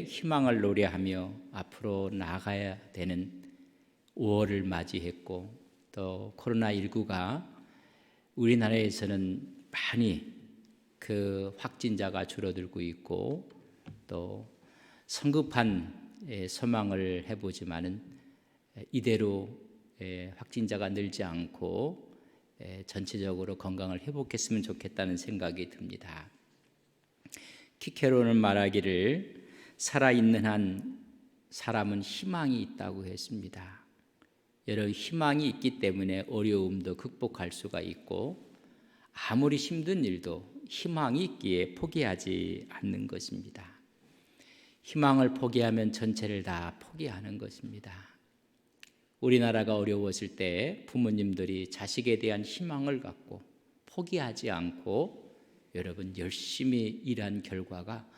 희망을 노래하며 앞으로 나아가야 되는 5월을 맞이했고, 또 코로나19가 우리나라에서는 많이 그 확진자가 줄어들고 있고, 또 성급한 소망을 해보지만은 이대로 확진자가 늘지 않고 전체적으로 건강을 회복했으면 좋겠다는 생각이 듭니다. 키케로는 말하기를 살아있는 한 사람은 희망이 있다고 했습니다. 여러 희망이 있기 때문에 어려움도 극복할 수가 있고, 아무리 힘든 일도 희망이 있기에 포기하지 않는 것입니다. 희망을 포기하면 전체를 다 포기하는 것입니다. 우리나라가 어려웠을 때 부모님들이 자식에 대한 희망을 갖고 포기하지 않고 여러분 열심히 일한 결과가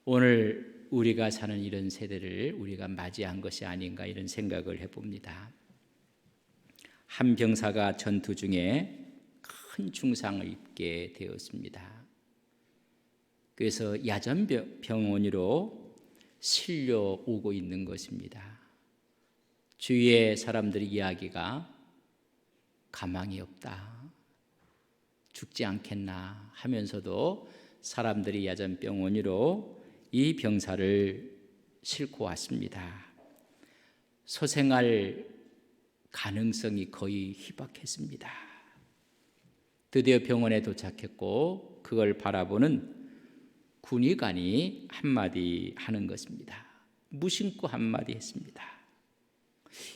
오늘 우리가 사는 이런 세대를 우리가 맞이한 것이 아닌가, 이런 생각을 해봅니다. 한 병사가 전투 중에 큰 중상을 입게 되었습니다. 그래서 야전병원으로 실려오고 있는 것입니다. 주위의 사람들의 이야기가 가망이 없다, 죽지 않겠나 하면서도 사람들이 야전병원으로 이 병사를 싣고 왔습니다. 소생할 가능성이 거의 희박했습니다. 드디어 병원에 도착했고, 그걸 바라보는 군의관이 한마디 하는 것입니다. 무심코 한마디 했습니다.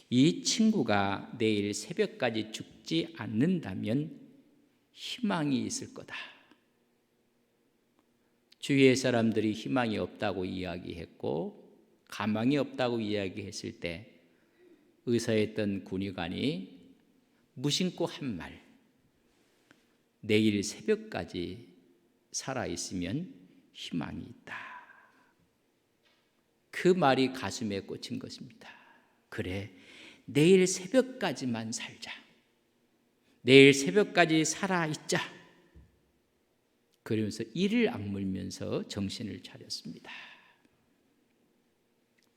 이 친구가 내일 새벽까지 죽지 않는다면 희망이 있을 거다. 주위의 사람들이 희망이 없다고 이야기했고 가망이 없다고 이야기했을 때 의사였던 군의관이 무심코 한 말, 내일 새벽까지 살아있으면 희망이 있다. 그 말이 가슴에 꽂힌 것입니다. 그래, 내일 새벽까지만 살자. 내일 새벽까지 살아있자. 그러면서 이를 악물면서 정신을 차렸습니다.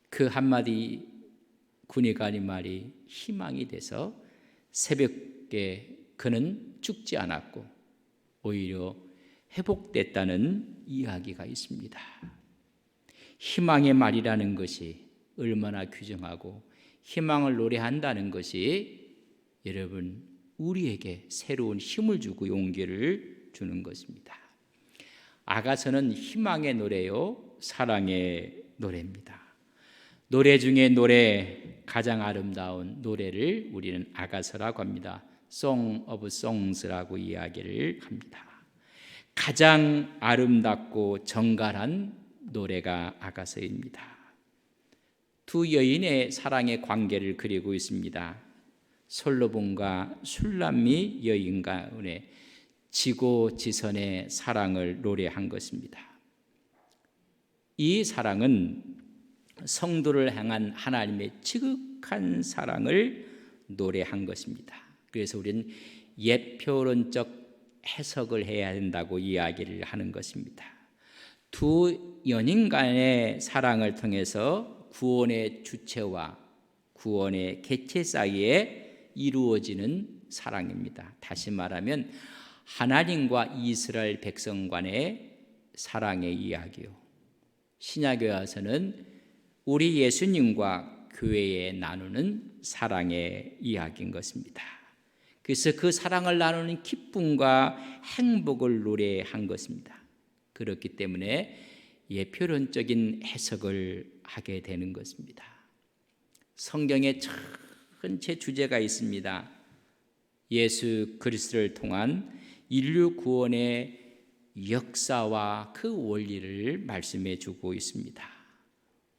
그 한마디 군의관의 말이 희망이 돼서 새벽에 그는 죽지 않았고 오히려 회복됐다는 이야기가 있습니다. 희망의 말이라는 것이 얼마나 귀중하고 희망을 노래한다는 것이 여러분 우리에게 새로운 힘을 주고 용기를 주는 것입니다. 아가서는 희망의 노래요, 사랑의 노래입니다. 노래 중에 노래, 가장 아름다운 노래를 우리는 아가서라고 합니다. Song of Songs라고 이야기를 합니다. 가장 아름답고 정갈한 노래가 아가서입니다. 두 여인의 사랑의 관계를 그리고 있습니다. 솔로몬과 술람미 여인 가운데 지고지선의 사랑을 노래한 것입니다. 이 사랑은 성도를 향한 하나님의 지극한 사랑을 노래한 것입니다. 그래서 우리는 예표론적 해석을 해야 된다고 이야기를 하는 것입니다. 두 연인 간의 사랑을 통해서 구원의 주체와 구원의 개체 사이에 이루어지는 사랑입니다. 다시 말하면 하나님과 이스라엘 백성 간의 사랑의 이야기요, 신약에 와서는 우리 예수님과 교회에 나누는 사랑의 이야기인 것입니다. 그래서 그 사랑을 나누는 기쁨과 행복을 노래한 것입니다. 그렇기 때문에 예표론적인 해석을 하게 되는 것입니다. 성경에 전체 주제가 있습니다. 예수 그리스도를 통한 인류 구원의 역사와 그 원리를 말씀해 주고 있습니다.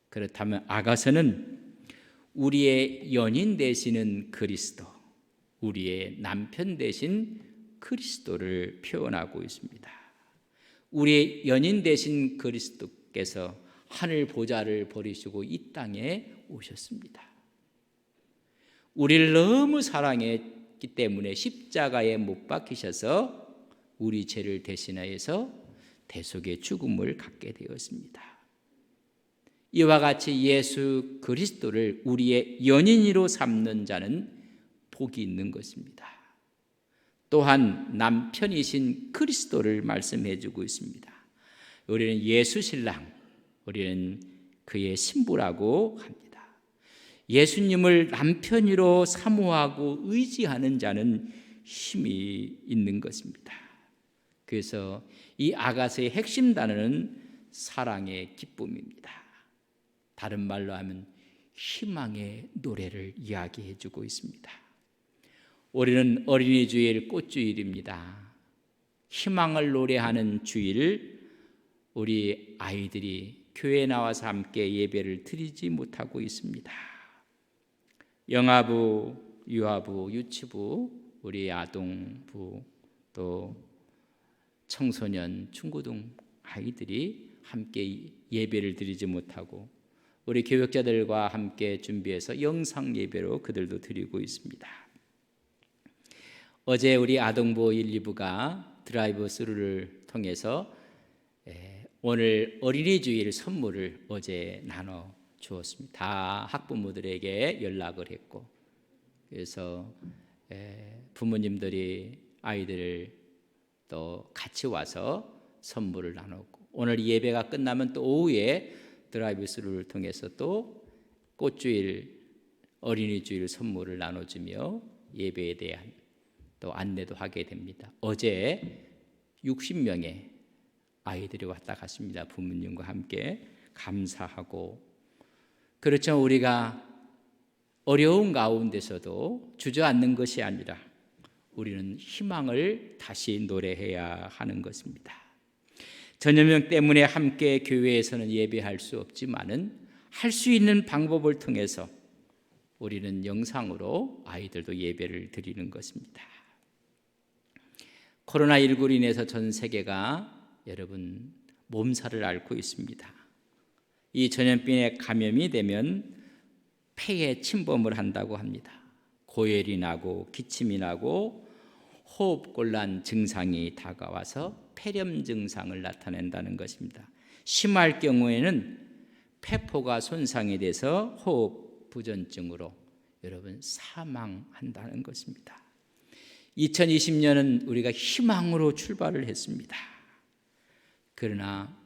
그렇다면 아가서는 우리의 연인 되시는 그리스도, 우리의 남편 되신 그리스도를 표현하고 있습니다. 우리의 연인 되신 그리스도께서 하늘 보좌를 버리시고 이 땅에 오셨습니다. 우리를 너무 사랑했기 때문에 십자가에 못 박히셔서 우리 죄를 대신하여서 대속의 죽음을 갖게 되었습니다. 이와 같이 예수 그리스도를 우리의 연인으로 삼는 자는 복이 있는 것입니다. 또한 남편이신 그리스도를 말씀해 주고 있습니다. 우리는 예수 신랑, 우리는 그의 신부라고 합니다. 예수님을 남편으로 사모하고 의지하는 자는 힘이 있는 것입니다. 그래서 이 아가서의 핵심 단어는 사랑의 기쁨입니다. 다른 말로 하면 희망의 노래를 이야기해 주고 있습니다. 올해는 어린이 주일 꽃주일입니다. 희망을 노래하는 주일, 우리 아이들이 교회에 나와서 함께 예배를 드리지 못하고 있습니다. 영아부, 유아부, 유치부, 우리 아동부, 또 청소년, 중고등 아이들이 함께 예배를 드리지 못하고 우리 교역자들과 함께 준비해서 영상 예배로 그들도 드리고 있습니다. 어제 우리 아동부 1, 2부가 드라이브 스루를 통해서 오늘 어린이 주일 선물을 어제 나눠 주었습니다. 다 학부모들에게 연락을 했고, 그래서 부모님들이 아이들을 또 같이 와서 선물을 나눴고, 오늘 예배가 끝나면 또 오후에 드라이브 스루를 통해서 또 꽃주일 어린이 주일 선물을 나눠주며 예배에 대한 또 안내도 하게 됩니다. 어제 60명의 아이들이 왔다 갔습니다. 부모님과 함께 감사하고, 그렇죠. 우리가 어려운 가운데서도 주저앉는 것이 아니라 우리는 희망을 다시 노래해야 하는 것입니다. 전염병 때문에 함께 교회에서는 예배할 수 없지만은 할 수 있는 방법을 통해서 우리는 영상으로 아이들도 예배를 드리는 것입니다. 코로나19로 인해서 전 세계가 여러분 몸살을 앓고 있습니다. 이 전염병에 감염이 되면 폐에 침범을 한다고 합니다. 고열이 나고 기침이 나고 호흡곤란 증상이 다가와서 폐렴 증상을 나타낸다는 것입니다. 심할 경우에는 폐포가 손상이 돼서 호흡 부전증으로 여러분 사망한다는 것입니다. 2020년은 우리가 희망으로 출발을 했습니다. 그러나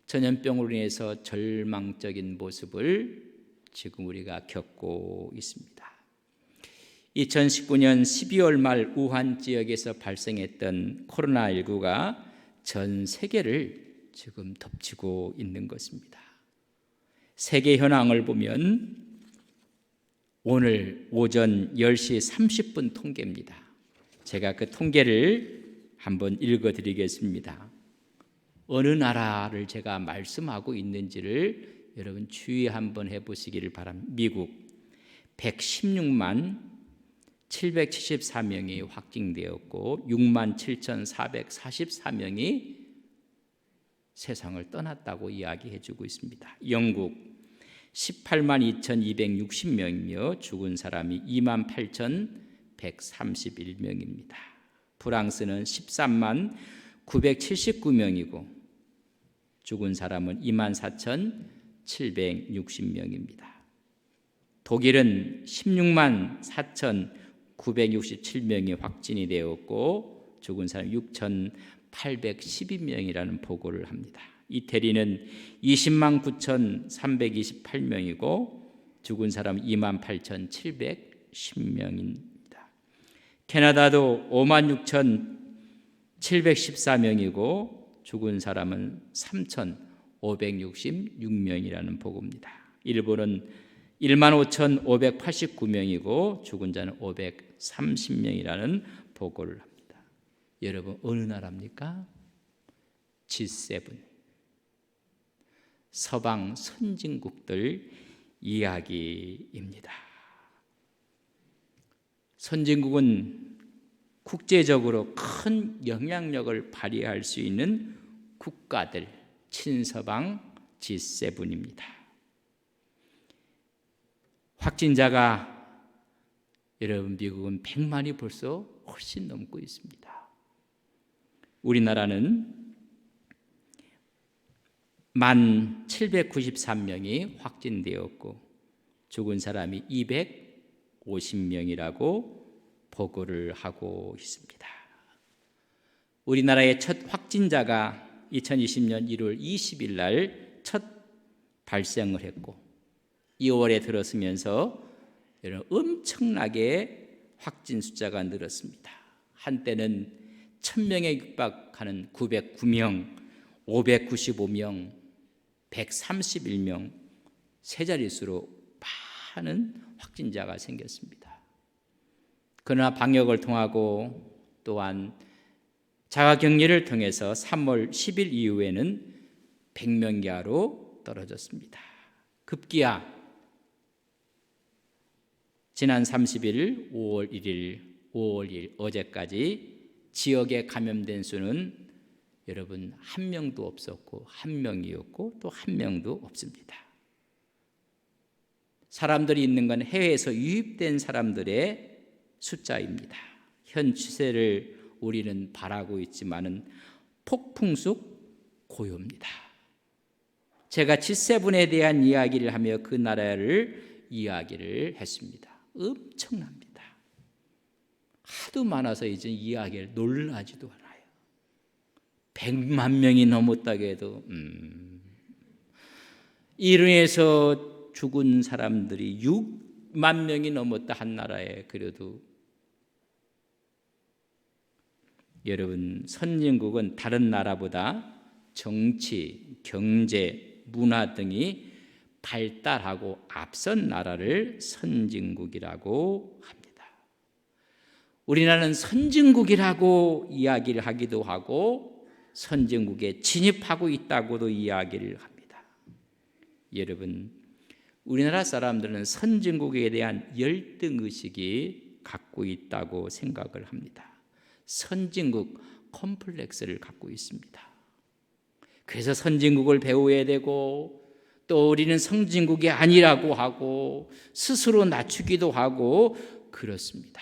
전염병으로 인해서 절망적인 모습을 지금 우리가 겪고 있습니다. 2019년 12월 말 우한 지역에서 발생했던 코로나19가 전 세계를 지금 덮치고 있는 것입니다. 세계 현황을 보면 오늘 오전 10시 30분 통계입니다. 제가 그 통계를 한번 읽어드리겠습니다. 어느 나라를 제가 말씀하고 있는지를 여러분 주의 한번 해보시기를 바랍니다. 미국 116만 774명이 확진되었고 6만 7,444명이 세상을 떠났다고 이야기해주고 있습니다. 영국 18만 2,260명이며 죽은 사람이 2만 8,131명입니다. 프랑스는 13만 979명이고 죽은 사람은 2만 4,760명입니다. 독일은 16만 4,967명이 확진이 되었고 죽은 사람 6,812명이라는 보고를 합니다. 이태리는 20만 9,328명이고 죽은 사람 2만 8,710명입니다. 캐나다도 5만 6,714명이고 죽은 사람은 3,566명이라는 보고입니다. 일본은 1만 5,589명이고 죽은 자는 530명이라는 보고를 합니다. 여러분 어느 나라입니까? G7 서방 선진국들 이야기입니다. 선진국은 국제적으로 큰 영향력을 발휘할 수 있는 국가들, 친서방 G7입니다. 확진자가 여러분 미국은 100만이 벌써 훨씬 넘고 있습니다. 우리나라는 1793명이 확진되었고 죽은 사람이 250명이라고 보고를 하고 있습니다. 우리나라의 첫 확진자가 2020년 1월 20일 날 첫 발생을 했고 2월에 들어서면서 엄청나게 확진 숫자가 늘었습니다. 한때는 1000명에 육박하는 909명, 595명, 131명, 세 자릿수로 많은 확진자가 생겼습니다. 그러나 방역을 통하고 또한 자가격리를 통해서 3월 10일 이후에는 100명 이하로 떨어졌습니다. 급기야 지난 30일, 5월 1일, 5월 2일 어제까지 지역에 감염된 수는 여러분 한 명도 없었고 한 명이었고 또 한 명도 없습니다. 사람들이 있는 건 해외에서 유입된 사람들의 숫자입니다. 현 추세를 우리는 바라고 있지만은 폭풍속 고요입니다. 제가 G7에 대한 이야기를 하며 그 나라를 이야기를 했습니다. 엄청납니다. 하도 많아서 이제 이야기를 놀라지도 않아요. 100만 명이 넘었다고 해도 이로 인해서 죽은 사람들이 6만 명이 넘었다 한 나라에. 그래도 여러분 선진국은 다른 나라보다 정치, 경제, 문화 등이 발달하고 앞선 나라를 선진국이라고 합니다. 우리나라는 선진국이라고 이야기를 하기도 하고 선진국에 진입하고 있다고도 이야기를 합니다. 여러분, 우리나라 사람들은 선진국에 대한 열등의식이 갖고 있다고 생각을 합니다. 선진국 컴플렉스를 갖고 있습니다. 그래서 선진국을 배워야 되고 또 우리는 선진국이 아니라고 하고 스스로 낮추기도 하고 그렇습니다.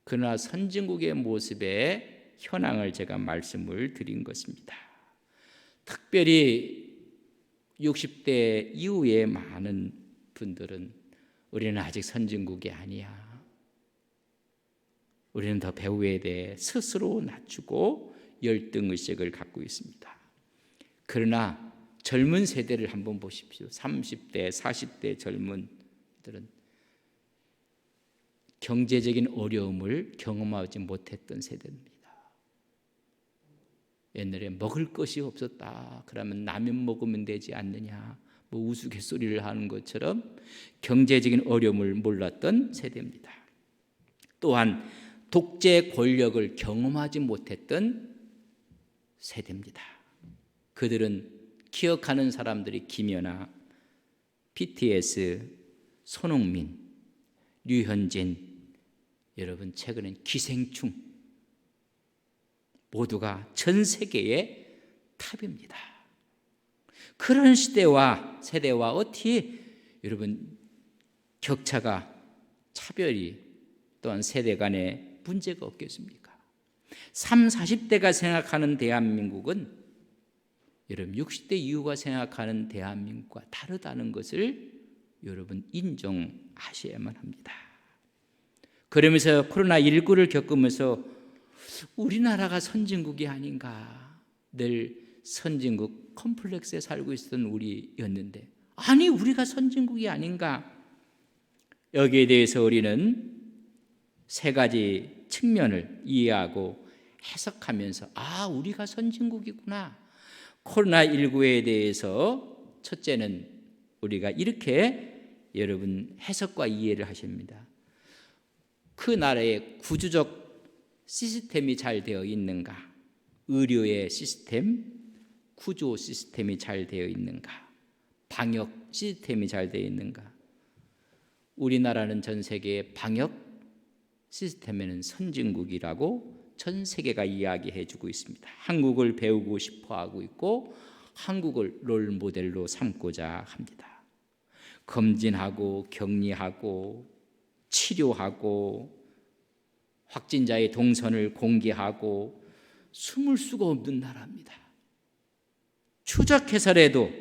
그러나 선진국의 모습의 현황을 제가 말씀을 드린 것입니다. 특별히 60대 이후에 많은 분들은 우리는 아직 선진국이 아니야. 우리는 더 배워야 돼. 스스로 낮추고 열등의식을 갖고 있습니다. 그러나 젊은 세대를 한번 보십시오. 30대, 40대 젊은들은 경제적인 어려움을 경험하지 못했던 세대입니다. 옛날에 먹을 것이 없었다. 그러면 라면 먹으면 되지 않느냐. 뭐 우스갯소리를 하는 것처럼 경제적인 어려움을 몰랐던 세대입니다. 또한 독재 권력을 경험하지 못했던 세대입니다. 그들은 기억하는 사람들이 김연아, BTS, 손흥민, 류현진, 여러분 최근엔 기생충 모두가 전 세계의 탑입니다. 그런 시대와 세대와 어떻게 여러분 격차가 차별이 또한 세대 간에 문제가 없겠습니까? 30, 40대가 생각하는 대한민국은 여러분 60대 이후가 생각하는 대한민국과 다르다는 것을 여러분 인정하셔야만 합니다. 그러면서 코로나19를 겪으면서 우리나라가 선진국이 아닌가, 늘 선진국 컴플렉스에 살고 있었던 우리였는데 아니 우리가 선진국이 아닌가. 여기에 대해서 우리는 세 가지 측면을 이해하고 해석하면서 아 우리가 선진국이구나. 코로나19에 대해서 첫째는 우리가 이렇게 여러분 해석과 이해를 하십니다. 그 나라의 구조적 시스템이 잘 되어 있는가? 의료의 시스템, 구조 시스템이 잘 되어 있는가? 방역 시스템이 잘 되어 있는가? 우리나라는 전 세계의 방역 시스템에는 선진국이라고 전 세계가 이야기해 주고 있습니다. 한국을 배우고 싶어 하고 있고 한국을 롤 모델로 삼고자 합니다. 검진하고 격리하고 치료하고 확진자의 동선을 공개하고 숨을 수가 없는 나라입니다. 추적해서라도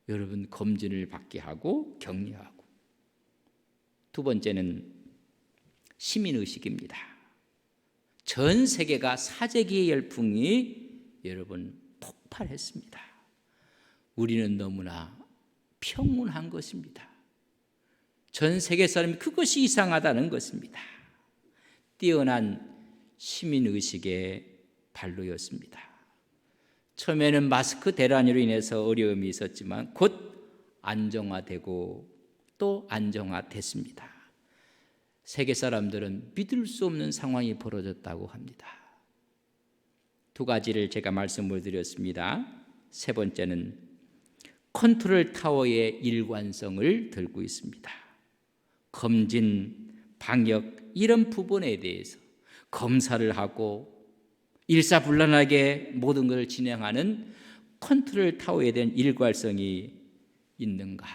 여러분 검진을 받게 하고 격려하고, 두 번째는 시민의식입니다. 전 세계가 사재기의 열풍이 여러분 폭발했습니다. 우리는 너무나 평온한 것입니다. 전 세계 사람이 그것이 이상하다는 것입니다. 뛰어난 시민의식의 발로였습니다. 처음에는 마스크 대란으로 인해서 어려움이 있었지만 곧 안정화되고 또 안정화됐습니다. 세계 사람들은 믿을 수 없는 상황이 벌어졌다고 합니다. 두 가지를 제가 말씀을 드렸습니다. 세 번째는 컨트롤 타워의 일관성을 들고 있습니다. 검진, 방역 이런 부분에 대해서 검사를 하고 일사불란하게 모든 것을 진행하는 컨트롤 타워에 대한 일관성이 있는가?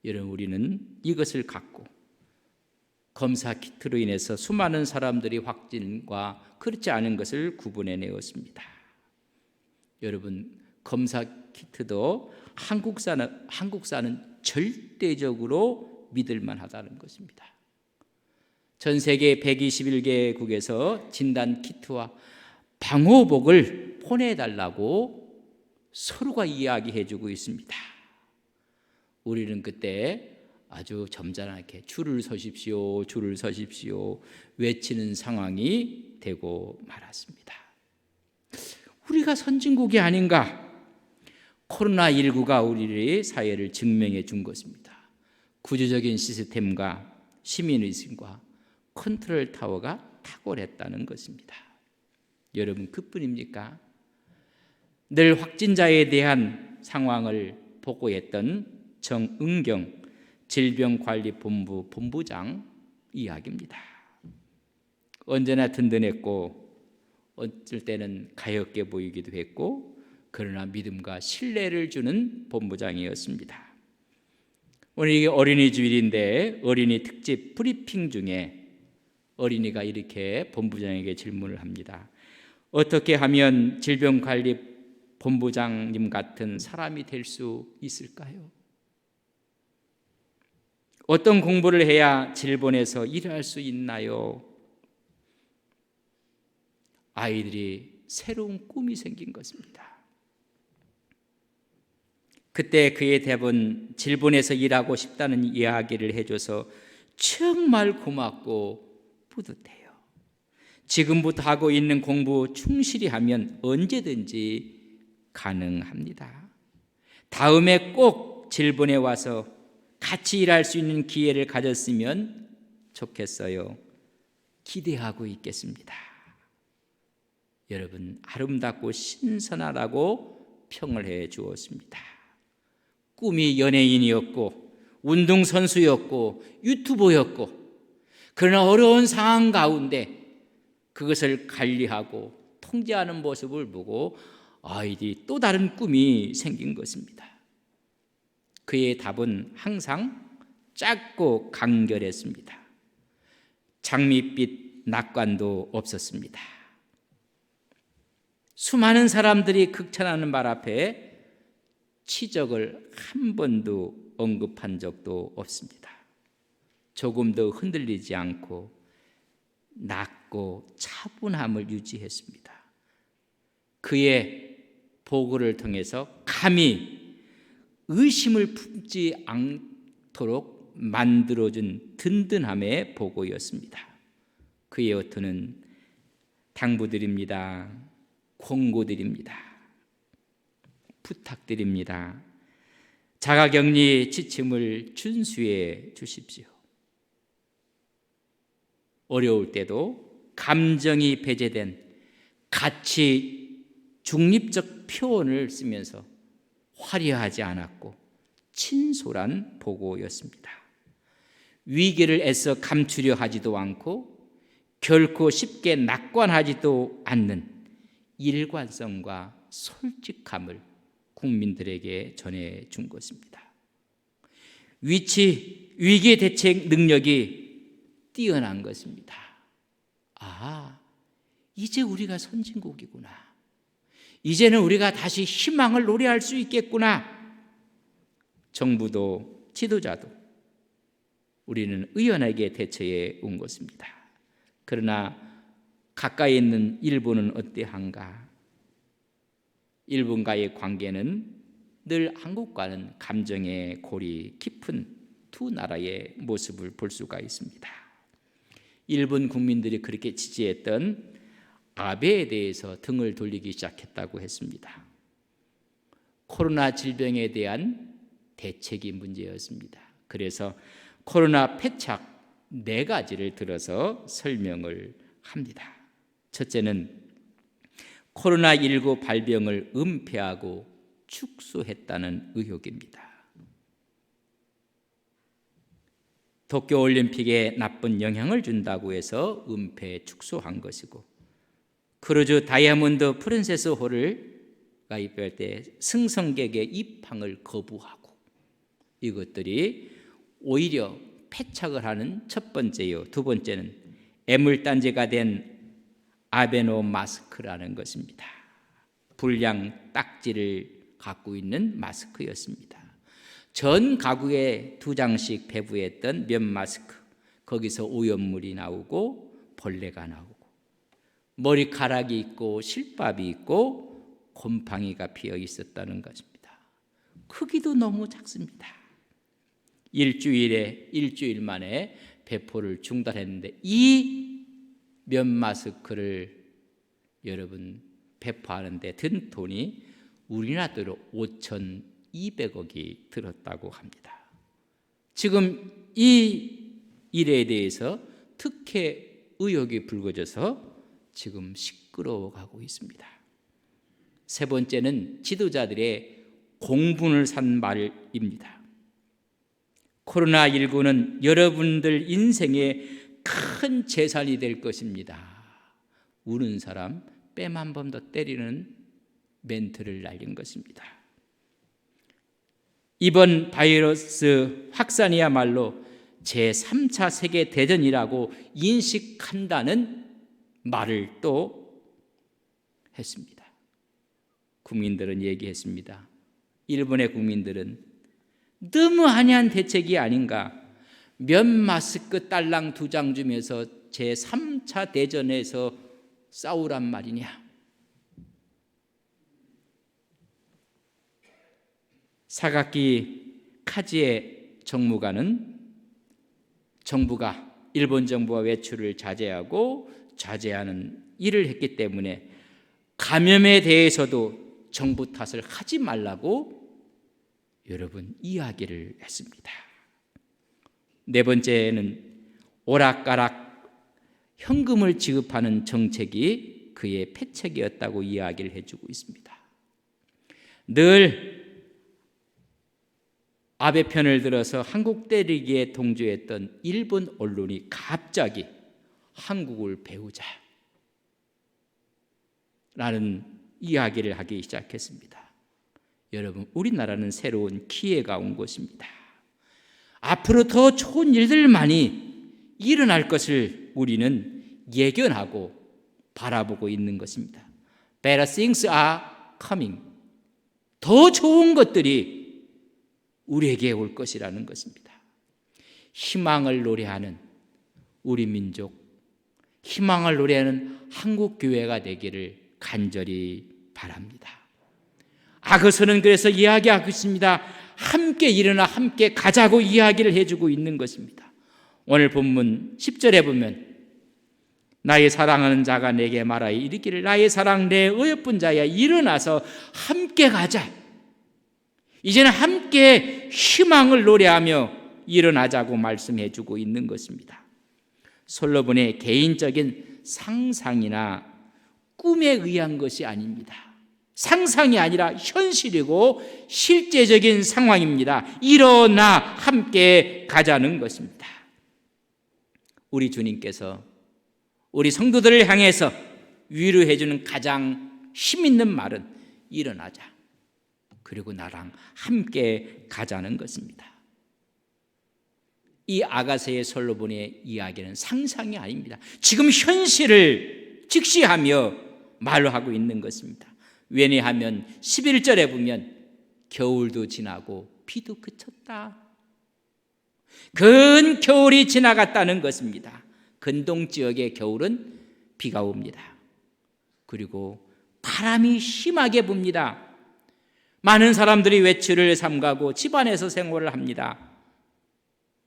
여러분, 우리는 이것을 갖고 검사 키트로 인해서 수많은 사람들이 확진과 그렇지 않은 것을 구분해내었습니다. 여러분, 검사 키트도 한국사는 절대적으로 믿을만하다는 것입니다. 전 세계 121개국에서 진단 키트와 방호복을 보내달라고 서로가 이야기해주고 있습니다. 우리는 그때 아주 점잖게 줄을 서십시오, 줄을 서십시오 외치는 상황이 되고 말았습니다. 우리가 선진국이 아닌가? 코로나19가 우리의 사회를 증명해 준 것입니다. 구조적인 시스템과 시민의식과 컨트롤 타워가 탁월했다는 것입니다. 여러분, 그뿐입니까? 늘 확진자에 대한 상황을 보고했던 정은경 질병관리본부 본부장 이야기입니다. 언제나 든든했고 어쩔 때는 가엾게 보이기도 했고, 그러나 믿음과 신뢰를 주는 본부장이었습니다. 오늘 이게 어린이 주일인데 어린이 특집 브리핑 중에 어린이가 이렇게 본부장에게 질문을 합니다. 어떻게 하면 질병관리본부장님 같은 사람이 될 수 있을까요? 어떤 공부를 해야 질본에서 일할 수 있나요? 아이들이 새로운 꿈이 생긴 것입니다. 그때 그의 대부분 질본에서 일하고 싶다는 이야기를 해줘서 정말 고맙고 뿌듯해요. 지금부터 하고 있는 공부 충실히 하면 언제든지 가능합니다. 다음에 꼭 질본에 와서 같이 일할 수 있는 기회를 가졌으면 좋겠어요. 기대하고 있겠습니다. 여러분, 아름답고 신선하다고 평을 해 주었습니다. 꿈이 연예인이었고 운동선수였고 유튜버였고, 그러나 어려운 상황 가운데 그것을 관리하고 통제하는 모습을 보고 아이들이 또 다른 꿈이 생긴 것입니다. 그의 답은 항상 짧고 간결했습니다. 장밋빛 낙관도 없었습니다. 수많은 사람들이 극찬하는 말 앞에 치적을 한 번도 언급한 적도 없습니다. 조금도 흔들리지 않고 낮고 차분함을 유지했습니다. 그의 보고를 통해서 감히 의심을 품지 않도록 만들어준 든든함의 보고였습니다. 그의 어투는 당부드립니다. 권고드립니다. 부탁드립니다. 자가격리 지침을 준수해 주십시오. 어려울 때도 감정이 배제된 가치 중립적 표현을 쓰면서 화려하지 않았고 친솔한 보고였습니다. 위기를 애써 감추려 하지도 않고 결코 쉽게 낙관하지도 않는 일관성과 솔직함을 국민들에게 전해준 것입니다. 위기 대책 능력이 뛰어난 것입니다. 아, 이제 우리가 선진국이구나. 이제는 우리가 다시 희망을 노래할 수 있겠구나. 정부도 지도자도 우리는 의연하게 대처해 온 것입니다. 그러나 가까이 있는 일본은 어떠한가? 일본과의 관계는 늘 한국과는 감정의 골이 깊은 두 나라의 모습을 볼 수가 있습니다. 일본 국민들이 그렇게 지지했던 아베에 대해서 등을 돌리기 시작했다고 했습니다. 코로나 질병에 대한 대책이 문제였습니다. 그래서 코로나 패착 4가지를 들어서 설명을 합니다. 첫째는 코로나19 발병을 은폐하고 축소했다는 의혹입니다. 도쿄올림픽에 나쁜 영향을 준다고 해서 은폐 축소한 것이고, 크루즈 다이아몬드 프린세스 호를 가입할 때 승선객의 입항을 거부하고, 이것들이 오히려 패착을 하는 첫 번째요. 두 번째는 애물단지가 된 아베노 마스크라는 것입니다. 불량 딱지를 갖고 있는 마스크였습니다. 전 가구에 2장씩 배부했던 면 마스크, 거기서 오염물이 나오고 벌레가 나오고 머리카락이 있고 실밥이 있고 곰팡이가 피어 있었다는 것입니다. 크기도 너무 작습니다. 일주일 만에 배포를 중단했는데 이 면 마스크를 여러분 배포하는데 든 돈이 우리나라 돈으로 5,200억이 들었다고 합니다. 지금 이 일에 대해서 특혜 의혹이 불거져서 지금 시끄러워가고 있습니다. 세 번째는 지도자들의 공분을 산 말입니다. 코로나19는 여러분들 인생의 큰 재산이 될 것입니다. 우는 사람 뺨 한 번 더 때리는 멘트를 날린 것입니다. 이번 바이러스 확산이야말로 제3차 세계대전이라고 인식한다는 말을 또 했습니다. 국민들은 얘기했습니다. 일본의 국민들은 너무 한해한 대책이 아닌가. 면 마스크 딸랑 2장 주면서 제3차 대전에서 싸우란 말이냐. 사가키 카지에 정무관은 정부가 일본 정부와 외출을 자제하는 일을 했기 때문에 감염에 대해서도 정부 탓을 하지 말라고 여러분 이야기를 했습니다. 네 번째는 오락가락 현금을 지급하는 정책이 그의 패착이었다고 이야기를 해주고 있습니다. 늘 아베 편을 들어서 한국 때리기에 동조했던 일본 언론이 갑자기 한국을 배우자라는 이야기를 하기 시작했습니다. 여러분, 우리나라는 새로운 기회가 온 것입니다. 앞으로 더 좋은 일들만이 일어날 것을 우리는 예견하고 바라보고 있는 것입니다. Better things are coming. 더 좋은 것들이 우리에게 올 것이라는 것입니다. 희망을 노래하는 우리 민족, 희망을 노래하는 한국 교회가 되기를 간절히 바랍니다. 아그서는 그래서 이야기하고 있습니다. 함께 일어나 함께 가자고 이야기를 해주고 있는 것입니다. 오늘 본문 10절에 보면 나의 사랑하는 자가 내게 말하여 이르기를 나의 사랑 내 어여쁜 자야 일어나서 함께 가자. 이제는 함께 희망을 노래하며 일어나자고 말씀해주고 있는 것입니다. 솔로몬의 개인적인 상상이나 꿈에 의한 것이 아닙니다. 상상이 아니라 현실이고 실제적인 상황입니다. 일어나 함께 가자는 것입니다. 우리 주님께서 우리 성도들을 향해서 위로해주는 가장 힘있는 말은 일어나자. 그리고 나랑 함께 가자는 것입니다. 이 아가세의 솔로몬의 이야기는 상상이 아닙니다. 지금 현실을 직시하며 말로 하고 있는 것입니다. 왜냐하면 11절에 보면 겨울도 지나고 비도 그쳤다. 근 겨울이 지나갔다는 것입니다. 근동 지역의 겨울은 비가 옵니다. 그리고 바람이 심하게 붑니다. 많은 사람들이 외출을 삼가고 집안에서 생활을 합니다.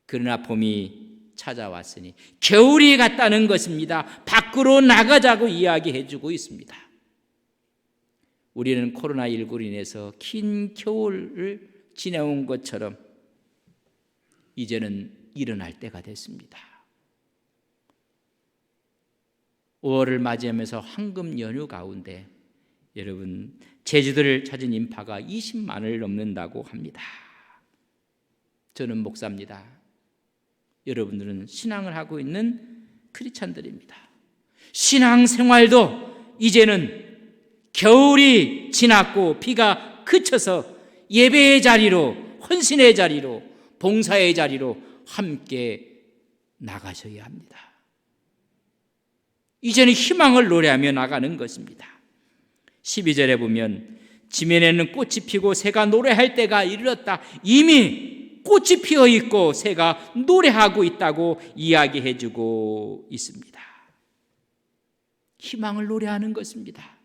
그러나 봄이 찾아왔으니 겨울이 갔다는 것입니다. 밖으로 나가자고 이야기해주고 있습니다. 우리는 코로나19로 인해서 긴 겨울을 지내온 것처럼 이제는 일어날 때가 됐습니다. 5월을 맞이하면서 황금 연휴 가운데 여러분, 제주도를 찾은 인파가 20만을 넘는다고 합니다. 저는 목사입니다. 여러분들은 신앙을 하고 있는 크리스찬들입니다. 신앙생활도 이제는 겨울이 지났고 비가 그쳐서 예배의 자리로, 헌신의 자리로, 봉사의 자리로 함께 나가셔야 합니다. 이제는 희망을 노래하며 나가는 것입니다. 12절에 보면 지면에는 꽃이 피고 새가 노래할 때가 이르렀다. 이미 꽃이 피어 있고 새가 노래하고 있다고 이야기해주고 있습니다. 희망을 노래하는 것입니다.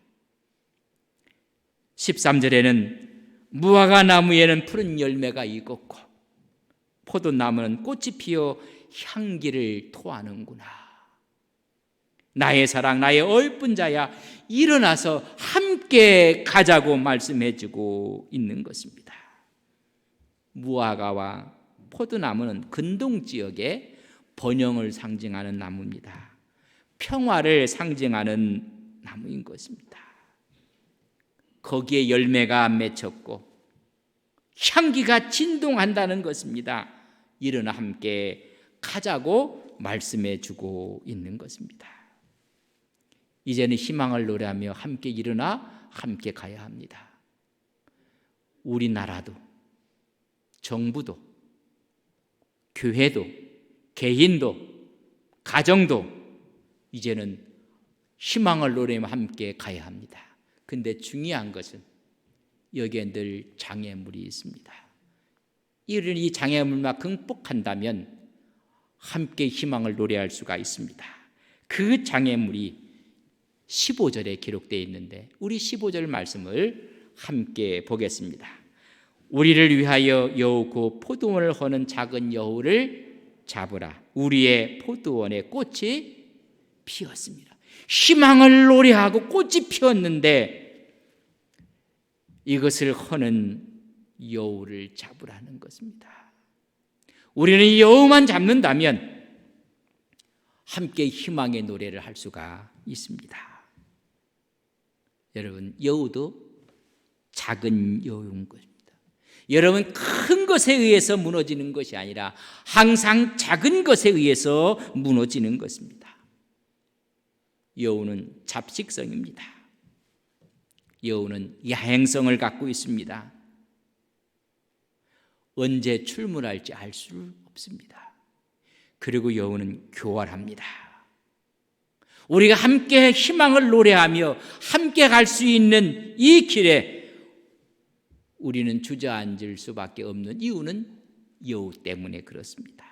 13절에는 무화과 나무에는 푸른 열매가 익었고 포도나무는 꽃이 피어 향기를 토하는구나. 나의 사랑, 나의 얼뿐 자야, 일어나서 함께 가자고 말씀해주고 있는 것입니다. 무화과와 포도나무는 근동 지역의 번영을 상징하는 나무입니다. 평화를 상징하는 나무인 것입니다. 거기에 열매가 맺혔고 향기가 진동한다는 것입니다. 일어나 함께 가자고 말씀해주고 있는 것입니다. 이제는 희망을 노래하며 함께 일어나 함께 가야 합니다. 우리나라도, 정부도, 교회도, 개인도, 가정도 이제는 희망을 노래하며 함께 가야 합니다. 근데 중요한 것은 여기에 늘 장애물이 있습니다. 이 장애물만 극복한다면 함께 희망을 노래할 수가 있습니다. 그 장애물이 15절에 기록되어 있는데 우리 15절 말씀을 함께 보겠습니다. 우리를 위하여 여우 그 포도원을 허는 작은 여우를 잡으라. 우리의 포도원에 꽃이 피었습니다. 희망을 노래하고 꽃이 피었는데 이것을 허는 여우를 잡으라는 것입니다. 우리는 여우만 잡는다면 함께 희망의 노래를 할 수가 있습니다. 여러분, 여우도 작은 여우인 것입니다. 여러분, 큰 것에 의해서 무너지는 것이 아니라 항상 작은 것에 의해서 무너지는 것입니다. 여우는 잡식성입니다. 여우는 야행성을 갖고 있습니다. 언제 출몰할지 알 수 없습니다. 그리고 여우는 교활합니다. 우리가 함께 희망을 노래하며 함께 갈 수 있는 이 길에 우리는 주저앉을 수밖에 없는 이유는 여우 때문에 그렇습니다.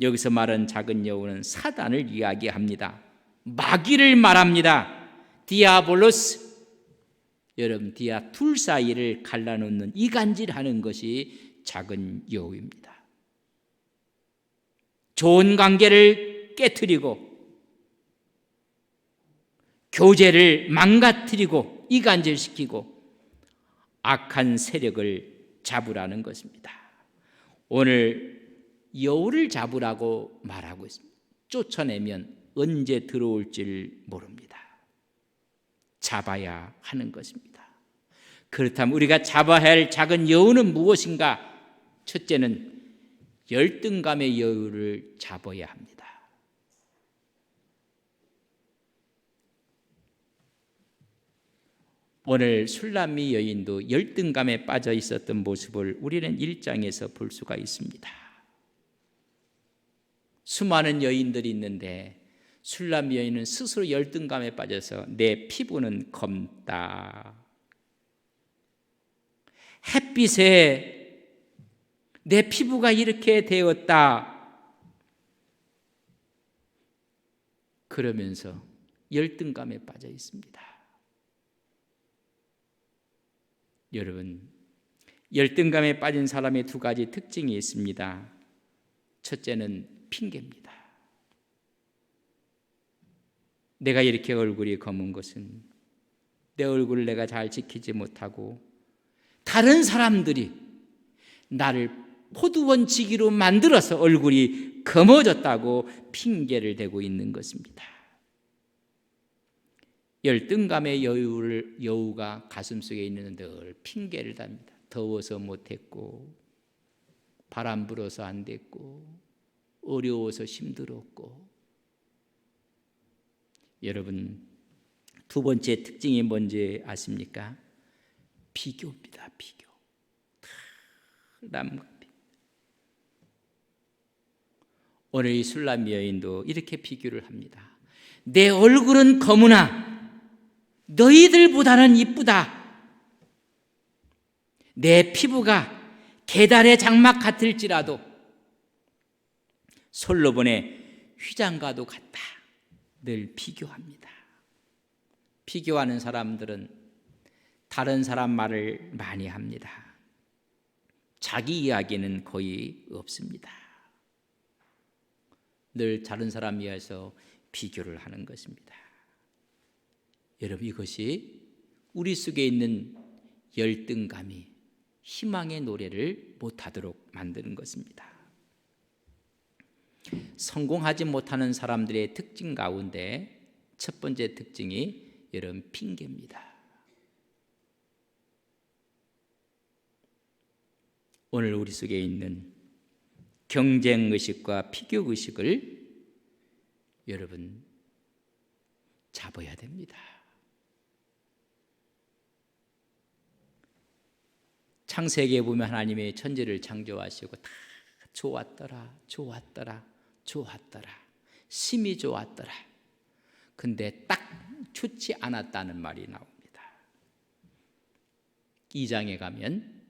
여기서 말한 작은 여우는 사단을 이야기합니다. 마귀를 말합니다. 디아볼로스. 여러분, 디아 둘 사이를 갈라놓는 이간질하는 것이 작은 여우입니다. 좋은 관계를 깨트리고 교제를 망가뜨리고 이간질시키고 악한 세력을 잡으라는 것입니다. 오늘 여우를 잡으라고 말하고 있습니다. 쫓아내면 언제 들어올지 모릅니다. 잡아야 하는 것입니다. 그렇다면 우리가 잡아야 할 작은 여우는 무엇인가? 첫째는 열등감의 여우를 잡아야 합니다. 오늘 술람미 여인도 열등감에 빠져 있었던 모습을 우리는 1장에서 볼 수가 있습니다. 수많은 여인들이 있는데 술람 여인은 스스로 열등감에 빠져서 내 피부는 검다. 햇빛에 내 피부가 이렇게 되었다. 그러면서 열등감에 빠져 있습니다. 여러분, 열등감에 빠진 사람의 두 가지 특징이 있습니다. 첫째는 핑계입니다. 내가 이렇게 얼굴이 검은 것은 내 얼굴을 내가 잘 지키지 못하고 다른 사람들이 나를 포도원치기로 만들어서 얼굴이 검어졌다고 핑계를 대고 있는 것입니다. 열등감의 여우가 가슴속에 있는 늘 핑계를 답니다. 더워서 못했고, 바람 불어서 안 됐고, 어려워서 힘들었고. 여러분, 두 번째 특징이 뭔지 아십니까? 비교입니다. 비교. 남과 비교. 오늘 이 술람 여인도 이렇게 비교를 합니다. 내 얼굴은 검으나 너희들보다는 이쁘다. 내 피부가 계달의 장막 같을지라도 솔로몬의 휘장과도 같다. 늘 비교합니다. 비교하는 사람들은 다른 사람 말을 많이 합니다. 자기 이야기는 거의 없습니다. 늘 다른 사람 위해서 비교를 하는 것입니다. 여러분, 이것이 우리 속에 있는 열등감이 희망의 노래를 못하도록 만드는 것입니다. 성공하지 못하는 사람들의 특징 가운데 첫 번째 특징이 여러분 핑계입니다. 오늘 우리 속에 있는 경쟁의식과 비교의식을 여러분 잡아야 됩니다. 창세기에 보면 하나님의 천지를 창조하시고 다 좋았더라, 좋았더라, 좋았더라, 심히 좋았더라. 근데 딱 좋지 않았다는 말이 나옵니다. 2장에 가면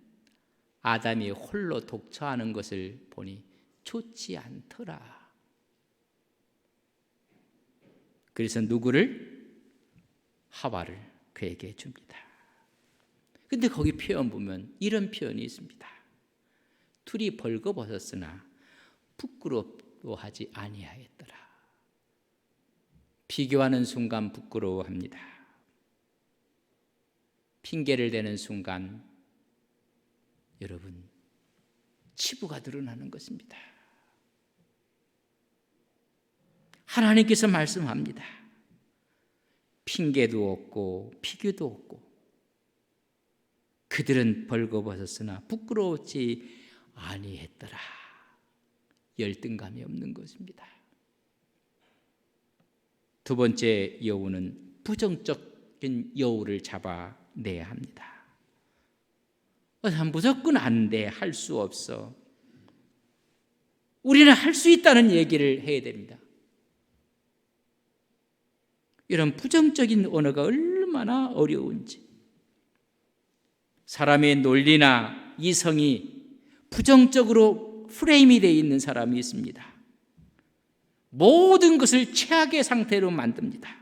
아담이 홀로 독처하는 것을 보니 좋지 않더라. 그래서 누구를? 하와를 그에게 줍니다. 근데 거기 표현 보면 이런 표현이 있습니다. 둘이 벌거벗었으나 부끄러워하지 아니하였더라. 비교하는 순간 부끄러워합니다. 핑계를 대는 순간 여러분 치부가 드러나는 것입니다. 하나님께서 말씀합니다. 핑계도 없고 비교도 없고 그들은 벌거벗었으나 부끄러웠지 아니했더라. 열등감이 없는 것입니다. 두 번째 여우는 부정적인 여우를 잡아내야 합니다. 무조건 안 돼, 할 수 없어. 우리는 할 수 있다는 얘기를 해야 됩니다. 이런 부정적인 언어가 얼마나 어려운지. 사람의 논리나 이성이 부정적으로 프레임이 되어 있는 사람이 있습니다. 모든 것을 최악의 상태로 만듭니다.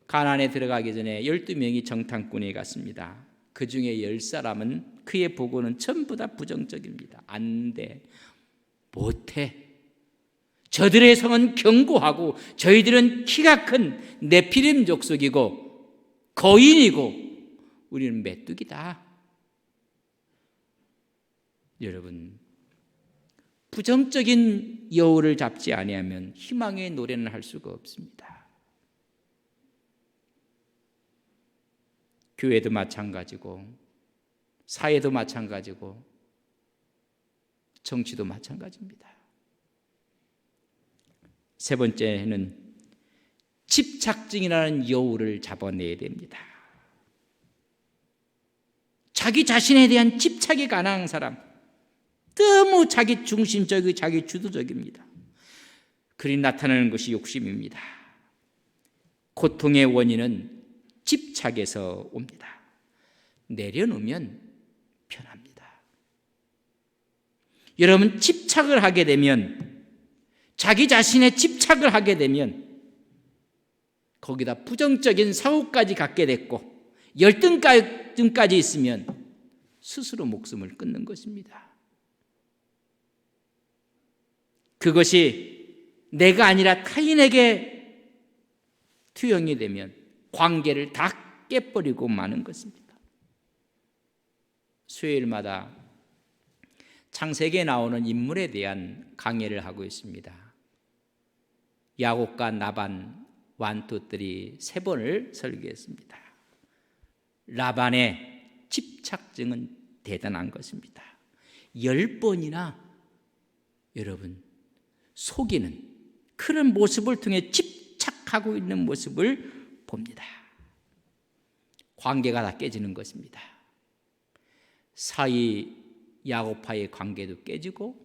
가나안에 들어가기 전에 12명이 정탐꾼에 갔습니다. 그 중에 10사람은 그의 보고는 전부 다 부정적입니다. 안 돼, 못해. 저들의 성은 견고하고 저희들은 키가 큰 네피림 족속이고 거인이고 우리는 메뚜기다. 여러분, 부정적인 여우를 잡지 아니하면 희망의 노래는 할 수가 없습니다. 교회도 마찬가지고 사회도 마찬가지고 정치도 마찬가지입니다. 세 번째는 집착증이라는 여우를 잡아내야 됩니다. 자기 자신에 대한 집착이 가난한 사람, 너무 자기 중심적이고 자기 주도적입니다. 그리 나타나는 것이 욕심입니다. 고통의 원인은 집착에서 옵니다. 내려놓으면 편합니다. 여러분, 집착을 하게 되면, 자기 자신의 집착을 하게 되면 거기다 부정적인 사고까지 갖게 됐고 열등까지 있으면 스스로 목숨을 끊는 것입니다. 그것이 내가 아니라 타인에게 투영이 되면 관계를 다 깨버리고 마는 것입니다. 수요일마다 창세기에 나오는 인물에 대한 강해를 하고 있습니다. 야곱과 나반 완투들이 3번을 설계했습니다. 라반의 집착증은 대단한 것입니다. 10번이나 여러분 속이는 그런 모습을 통해 집착하고 있는 모습을 봅니다. 관계가 다 깨지는 것입니다. 사이 야곱과의 관계도 깨지고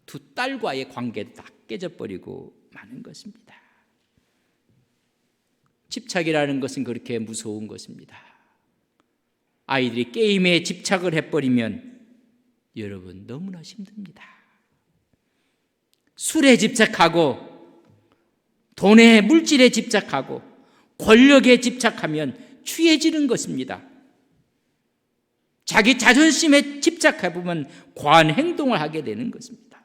두 딸과의 관계도 다 깨져버리고 마는 것입니다. 집착이라는 것은 그렇게 무서운 것입니다. 아이들이 게임에 집착을 해버리면 여러분 너무나 힘듭니다. 술에 집착하고 돈에 물질에 집착하고 권력에 집착하면 취해지는 것입니다. 자기 자존심에 집착해보면 과한 행동을 하게 되는 것입니다.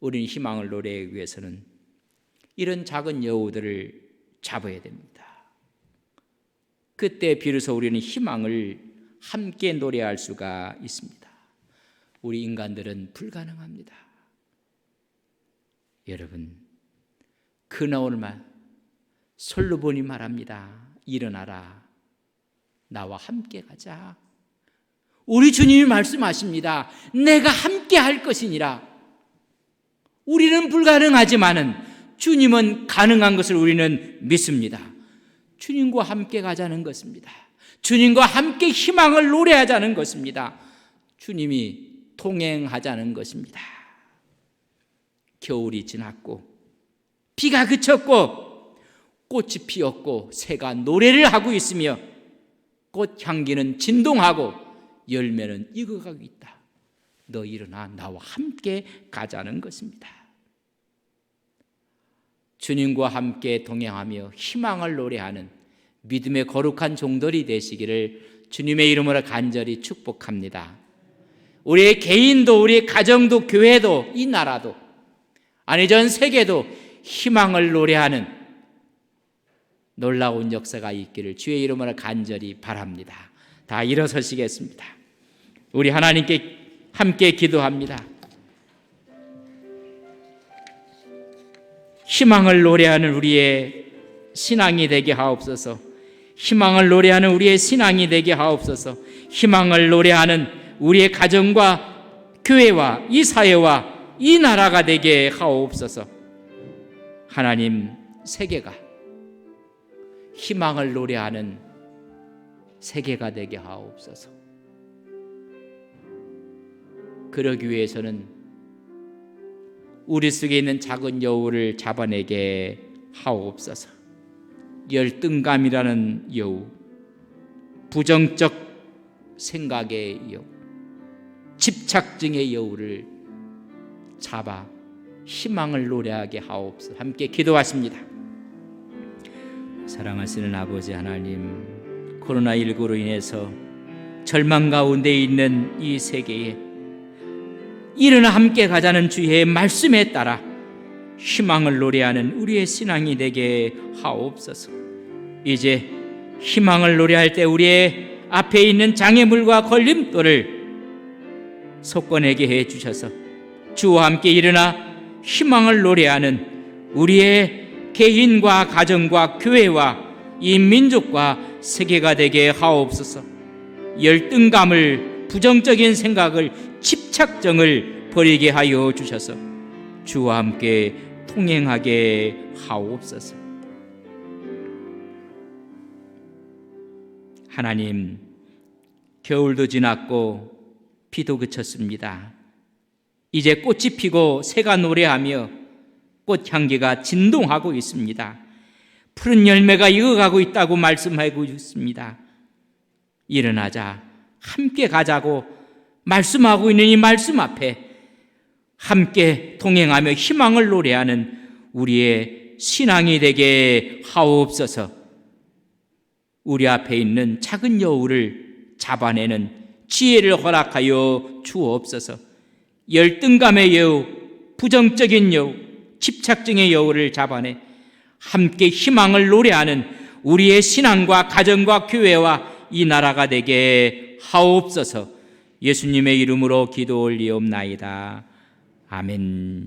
우리는 희망을 노래하기 위해서는 이런 작은 여우들을 잡아야 됩니다. 그때 비로소 우리는 희망을 함께 노래할 수가 있습니다. 우리 인간들은 불가능합니다. 여러분, 그나오늘 솔로몬이 말합니다. 일어나라, 나와 함께 가자. 우리 주님이 말씀하십니다. 내가 함께 할 것이니라. 우리는 불가능하지만은 주님은 가능한 것을 우리는 믿습니다. 주님과 함께 가자는 것입니다. 주님과 함께 희망을 노래하자는 것입니다. 주님이 동행하자는 것입니다. 겨울이 지났고 비가 그쳤고 꽃이 피었고 새가 노래를 하고 있으며 꽃 향기는 진동하고 열매는 익어가고 있다. 너 일어나 나와 함께 가자는 것입니다. 주님과 함께 동행하며 희망을 노래하는 믿음의 거룩한 종들이 되시기를 주님의 이름으로 간절히 축복합니다. 우리의 개인도 우리의 가정도 교회도 이 나라도 아니 전 세계도 희망을 노래하는 놀라운 역사가 있기를 주의 이름으로 간절히 바랍니다. 다 일어서시겠습니다. 우리 하나님께 함께 기도합니다. 희망을 노래하는 우리의 신앙이 되게 하옵소서. 희망을 노래하는 우리의 신앙이 되게 하옵소서. 희망을 노래하는 우리의 가정과 교회와 이 사회와 이 나라가 되게 하옵소서. 하나님, 세계가 희망을 노래하는 세계가 되게 하옵소서. 그러기 위해서는 우리 속에 있는 작은 여우를 잡아내게 하옵소서. 열등감이라는 여우, 부정적 생각의 여우, 집착증의 여우를 잡아 희망을 노래하게 하옵소서. 함께 기도하십니다. 사랑하시는 아버지 하나님, 코로나19로 인해서 절망 가운데 있는 이 세계에 일어나 함께 가자는 주의 말씀에 따라 희망을 노래하는 우리의 신앙이 되게 하옵소서. 이제 희망을 노래할 때 우리의 앞에 있는 장애물과 걸림돌을 솟궈내게 해 주셔서 주와 함께 일어나 희망을 노래하는 우리의 개인과 가정과 교회와 이 민족과 세계가 되게 하옵소서. 열등감을, 부정적인 생각을, 집착정을 버리게 하여 주셔서 주와 함께 통행하게 하옵소서. 하나님, 겨울도 지났고 비도 그쳤습니다. 이제 꽃이 피고 새가 노래하며 꽃향기가 진동하고 있습니다. 푸른 열매가 익어가고 있다고 말씀하고 있습니다. 일어나자 함께 가자고 말씀하고 있는 이 말씀 앞에 함께 동행하며 희망을 노래하는 우리의 신앙이 되게 하옵소서. 우리 앞에 있는 작은 여우를 잡아내는 지혜를 허락하여 주옵소서. 열등감의 여우, 부정적인 여우, 집착증의 여우를 잡아내 함께 희망을 노래하는 우리의 신앙과 가정과 교회와 이 나라가 되게 하옵소서. 예수님의 이름으로 기도 올리옵나이다. 아멘.